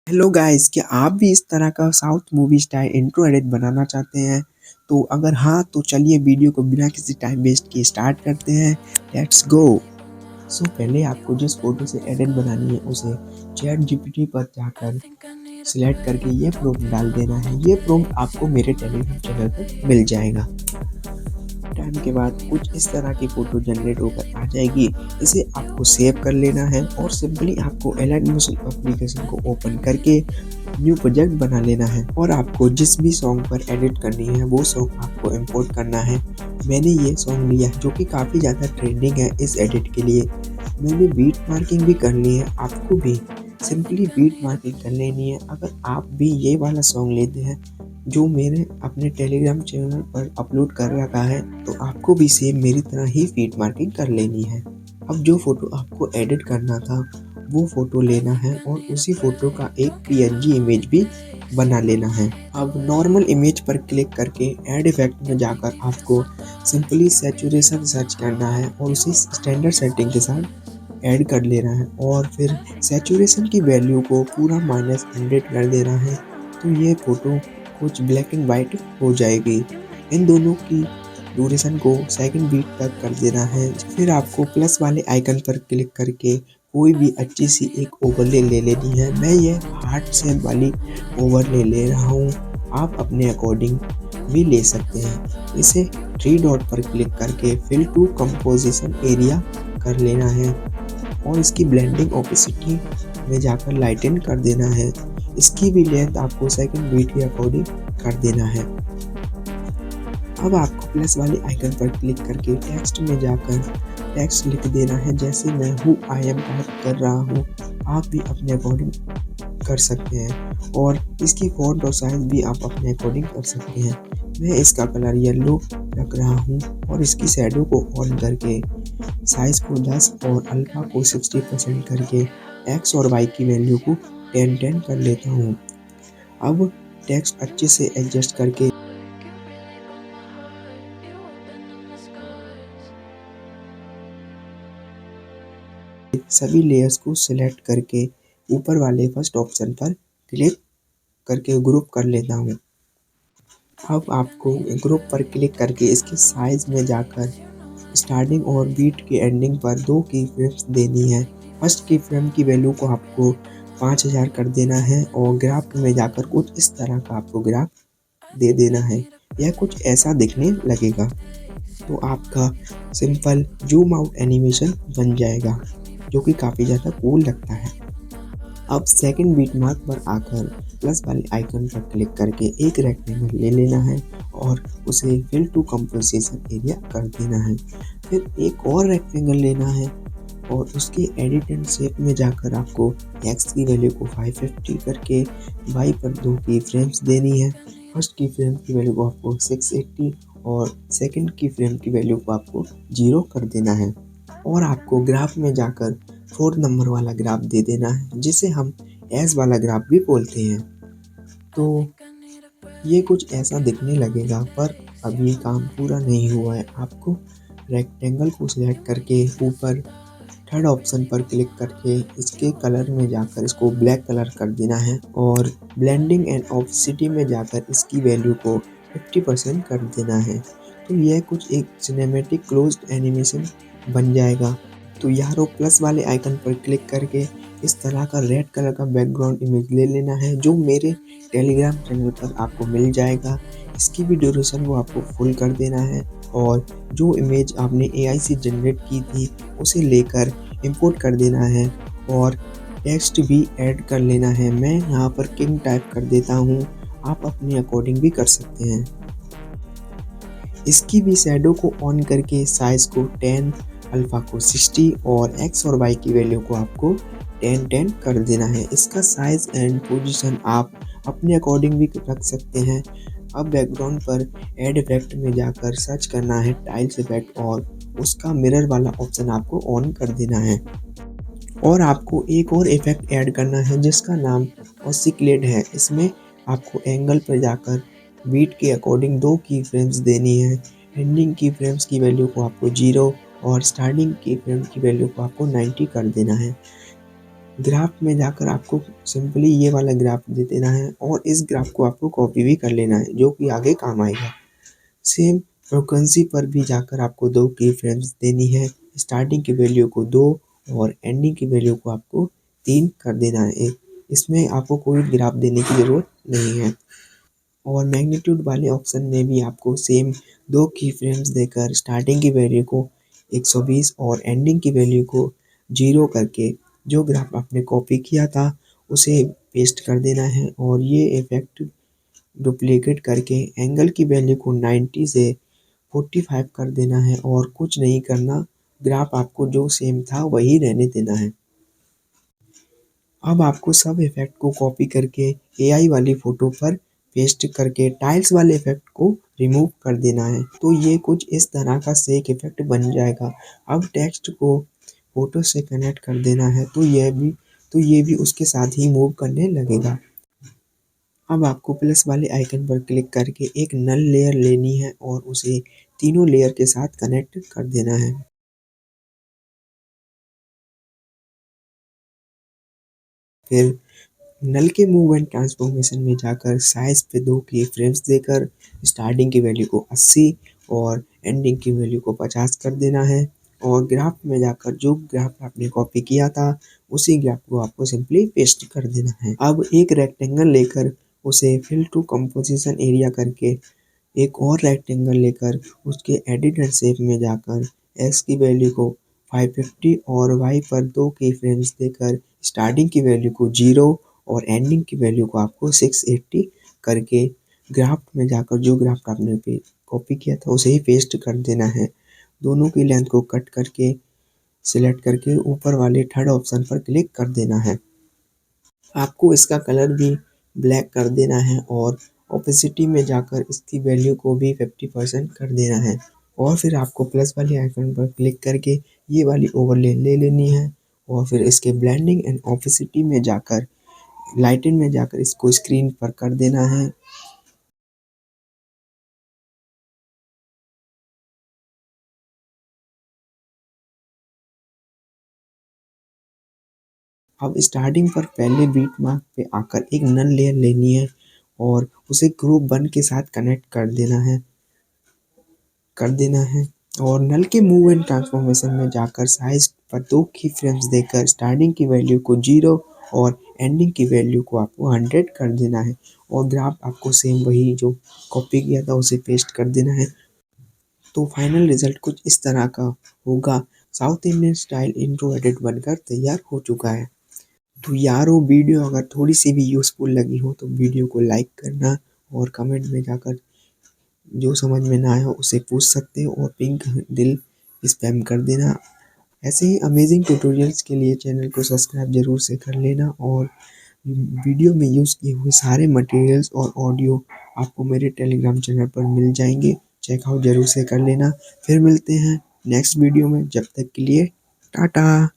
Hello guys, क्या आप भी इस तरह का South movie style intro edit बनाना चाहते हैं? तो अगर हाँ, तो चलिए वीडियो को बिना किसी टाइम वेस्ट किए स्टार्ट करते हैं। Let's go. पहले आपको जिस फोटो से एडिट बनानी है उसे चैट जीपीटी पर जाकर सिलेक्ट करके ये प्रॉम्प्ट डाल देना है। ये प्रॉम्प्ट आपको मेरे टेलीग्राम चैनल पर मिल जाएगा। टाइम के बाद कुछ इस तरह की फोटो जनरेट होकर आ जाएगी। इसे आपको सेव कर लेना है और सिंपली आपको एलाइनमेंट एप्लीकेशन को ओपन करके न्यू प्रोजेक्ट बना लेना है और आपको जिस भी सॉन्ग पर एडिट करनी है वो सॉन्ग आपको इंपोर्ट करना है। मैंने ये सॉन्ग लिया है जो कि काफ़ी ज़्यादा ट्रेंडिंग है इस एडिट के लिए। मैंने बीट मार्किंग भी कर ली है, आपको भी सिंपली बीट मार्किंग कर लेनी है। अगर आप भी ये वाला सॉन्ग लेते हैं जो मैंने अपने टेलीग्राम चैनल पर अपलोड कर रखा है, तो आपको भी सेम मेरी तरह ही बीट मार्किंग कर लेनी है। अब जो फोटो आपको एडिट करना था वो फोटो लेना है और उसी फोटो का एक पीएनजी इमेज भी बना लेना है। अब नॉर्मल इमेज पर क्लिक करके ऐड इफेक्ट में जाकर आपको सिंपली सैचुरेशन सर्च करना है और उसी स्टैंडर्ड सेटिंग के साथ ऐड कर लेना है और फिर सैचुरेशन की वैल्यू को पूरा -100 कर देना है। तो ये फोटो कुछ ब्लैक एंड वाइट हो जाएगी। इन दोनों की ड्यूरेशन को सेकंड बीट तक कर देना है। फिर आपको प्लस वाले आइकन पर क्लिक करके कोई भी अच्छी सी एक ओवरले ले लेनी है। मैं ये हार्ट शेप वाली ओवरले ले रहा हूँ, आप अपने अकॉर्डिंग भी ले सकते हैं। इसे 3 डॉट पर क्लिक करके फिल टू कंपोजिशन एरिया कर लेना है और इसकी ब्लेंडिंग ओपेसिटी में जाकर लाइटन कर देना है। इसकी भी लेंथ आपको सेकंड बीट के अकॉर्डिंग कर देना है। अब आपको प्लस वाले आइकन पर क्लिक करके टेक्स्ट में जाकर टेक्स्ट लिख देना है। जैसे मैं हु आई एम टाइप कर रहा हूँ, आप भी अपने अकॉर्डिंग कर सकते हैं और इसकी फॉन्ट और साइज भी आप अपने अकॉर्डिंग कर सकते हैं। मैं इसका कलर येलो रख रहा हूँ और इसकी शैडो को ऑन करके साइज को 10 और अल्फा को 60% करके एक्स और वाई की वैल्यू को 10 कर लेता हूँ। अब टेक्स्ट अच्छे से एडजस्ट करके सभी लेयर्स को सिलेक्ट करके ऊपर वाले फर्स्ट ऑप्शन पर क्लिक करके ग्रुप कर लेता हूँ। अब आपको ग्रुप पर क्लिक करके इसके साइज में जाकर स्टार्टिंग और बीट के एंडिंग पर 2 की फ्रेम्स देनी है। फर्स्ट की फ्रेम की वैल्यू को आपको 5000 कर देना है और ग्राफ में जाकर कुछ इस तरह का आपको ग्राफ दे देना है। यह कुछ ऐसा दिखने लगेगा। तो आपका सिंपल जूम आउट एनिमेशन बन जाएगा जो कि काफ़ी ज़्यादा कूल लगता है। अब सेकंड बीट मार्क पर आकर प्लस वाले आइकन पर क्लिक करके एक रेक्टेंगल ले लेना है और उसे फिल टू कंपोजिशन एरिया कर देना है। फिर एक और रेक्टेंगल लेना है और उसके एडिट एंड शेप में जाकर आपको एक्स की वैल्यू को 550 करके वाई पर 2 की फ्रेम्स देनी है। फर्स्ट की फ्रेम की वैल्यू को आपको 680 और सेकंड की फ्रेम की वैल्यू को आपको 0 कर देना है और आपको ग्राफ में जाकर 4 नंबर वाला ग्राफ दे देना है जिसे हम एज वाला ग्राफ भी बोलते हैं। तो ये कुछ ऐसा दिखने लगेगा, पर अभी काम पूरा नहीं हुआ है। आपको रेक्टेंगल को सिलेक्ट करके ऊपर थर्ड ऑप्शन पर क्लिक करके इसके कलर में जाकर इसको ब्लैक कलर कर देना है और ब्लेंडिंग एंड ऑपेसिटी में जाकर इसकी वैल्यू को 50% कर देना है। तो यह कुछ एक सिनेमैटिक क्लोज्ड एनिमेशन बन जाएगा। तो यारो प्लस वाले आइकन पर क्लिक करके इस तरह का रेड कलर का बैकग्राउंड इमेज ले लेना है जो मेरे टेलीग्राम चैनल पर आपको मिल जाएगा। इसकी भी ड्यूरेशन वो आपको फुल कर देना है और जो इमेज आपने एआई से जनरेट की थी उसे लेकर इंपोर्ट कर देना है और टेक्स्ट भी ऐड कर लेना है। मैं यहाँ पर किंग टाइप कर देता हूँ, आप अपने अकॉर्डिंग भी कर सकते हैं। इसकी भी शैडो को ऑन करके साइज को 10, अल्फा को 60 और एक्स और वाई की वैल्यू को आपको 10 कर देना है। इसका साइज एंड पोजीशन आप अपने अकॉर्डिंग भी रख सकते हैं। अब बैकग्राउंड पर ऐड इफेक्ट में जाकर सर्च करना है टाइल्स इफेक्ट और उसका मिरर वाला ऑप्शन आपको ऑन कर देना है और आपको एक और इफेक्ट ऐड करना है जिसका नाम ऑसिक्लेट है। इसमें आपको एंगल पर जाकर बीट के अकॉर्डिंग 2 की फ्रेम्स देनी है। एंडिंग की फ्रेम्स की वैल्यू को आपको 0 और स्टार्टिंग की फ्रेम की वैल्यू को आपको 90 कर देना है। ग्राफ में जाकर आपको सिंपली ये वाला ग्राफ दे देना है और इस ग्राफ को आपको कॉपी भी कर लेना है, जो कि आगे काम आएगा। सेम फ्रीक्वेंसी पर भी जाकर आपको 2 की फ्रेम्स देनी है। स्टार्टिंग की वैल्यू को 2 और एंडिंग की वैल्यू को आपको 3 कर देना है। इसमें आपको कोई ग्राफ देने की ज़रूरत नहीं है। और मैग्नीट्यूड वाले ऑप्शन में भी आपको सेम 2 की फ्रेम्स देकर स्टार्टिंग की वैल्यू को 120 और एंडिंग की वैल्यू को 0 करके जो ग्राफ आपने कॉपी किया था उसे पेस्ट कर देना है। और ये इफ़ेक्ट डुप्लीकेट करके एंगल की वैल्यू को 90 से 45 कर देना है और कुछ नहीं करना, ग्राफ आपको जो सेम था वही रहने देना है। अब आपको सब इफ़ेक्ट को कॉपी करके एआई वाली फ़ोटो पर पेस्ट करके टाइल्स वाले इफ़ेक्ट को रिमूव कर देना है। तो ये कुछ इस तरह का शेक इफ़ेक्ट बन जाएगा। अब टेक्स्ट को फ़ोटो से कनेक्ट कर देना है तो ये भी उसके साथ ही मूव करने लगेगा। अब आपको प्लस वाले आइकन पर क्लिक करके एक नल लेयर लेनी है और उसे तीनों लेयर के साथ कनेक्ट कर देना है। फिर नल के मूव एंड ट्रांसफॉर्मेशन में जाकर साइज पे 2 की फ्रेम्स देकर स्टार्टिंग की वैल्यू को 80 और एंडिंग की वैल्यू को 50 कर देना है। और ग्राफ में जाकर जो ग्राफ आपने कॉपी किया था उसी ग्राफ को आपको सिंपली पेस्ट कर देना है। अब एक रेक्टेंगल लेकर उसे फिल टू कंपोजिशन एरिया करके एक और रेक्टेंगल लेकर उसके एडिटर शेप में जाकर एक्स की वैल्यू को 550 और वाई पर 2 की फ्रेम्स देकर स्टार्टिंग की वैल्यू को 0 और एंडिंग की वैल्यू को आपको 680 करके ग्राफ में जाकर जो ग्राफ आपने कॉपी किया था उसे ही पेस्ट कर देना है। दोनों की लेंथ को कट करके सिलेक्ट करके ऊपर वाले थर्ड ऑप्शन पर क्लिक कर देना है। आपको इसका कलर भी ब्लैक कर देना है और ओपेसिटी में जाकर इसकी वैल्यू को भी 50% कर देना है। और फिर आपको प्लस वाले आइकन पर क्लिक करके ये वाली ओवरले ले लेनी है और फिर इसके ब्लेंडिंग एंड ओपेसिटी में जाकर लाइटन में जाकर इसको स्क्रीन पर कर देना है। अब स्टार्टिंग पर पहले बीट मार्क पे आकर एक नल लेयर लेनी है और उसे ग्रुप 1 के साथ कनेक्ट कर देना है। और नल के मूव एंड ट्रांसफॉर्मेशन में जाकर साइज पर 2 की फ्रेम्स देकर स्टार्टिंग की वैल्यू को 0 और एंडिंग की वैल्यू को आपको 100 कर देना है। और ग्राफ आपको सेम वही जो कॉपी किया था उसे पेस्ट कर देना है। तो फाइनल रिजल्ट कुछ इस तरह का होगा। South Indian style intro edit बनकर तैयार हो चुका है। तो यारो वीडियो अगर थोड़ी सी भी यूज़फुल लगी हो तो वीडियो को लाइक करना और कमेंट में जाकर जो समझ में ना आया हो उसे पूछ सकते हो और पिंक दिल स्पैम कर देना। ऐसे ही अमेजिंग ट्यूटोरियल्स के लिए चैनल को सब्सक्राइब ज़रूर से कर लेना। और वीडियो में यूज़ किए हुए सारे मटेरियल्स और ऑडियो आपको मेरे टेलीग्राम चैनल पर मिल जाएंगे, चेकआउट ज़रूर से कर लेना। फिर मिलते हैं नेक्स्ट वीडियो में, जब तक के लिए टाटा।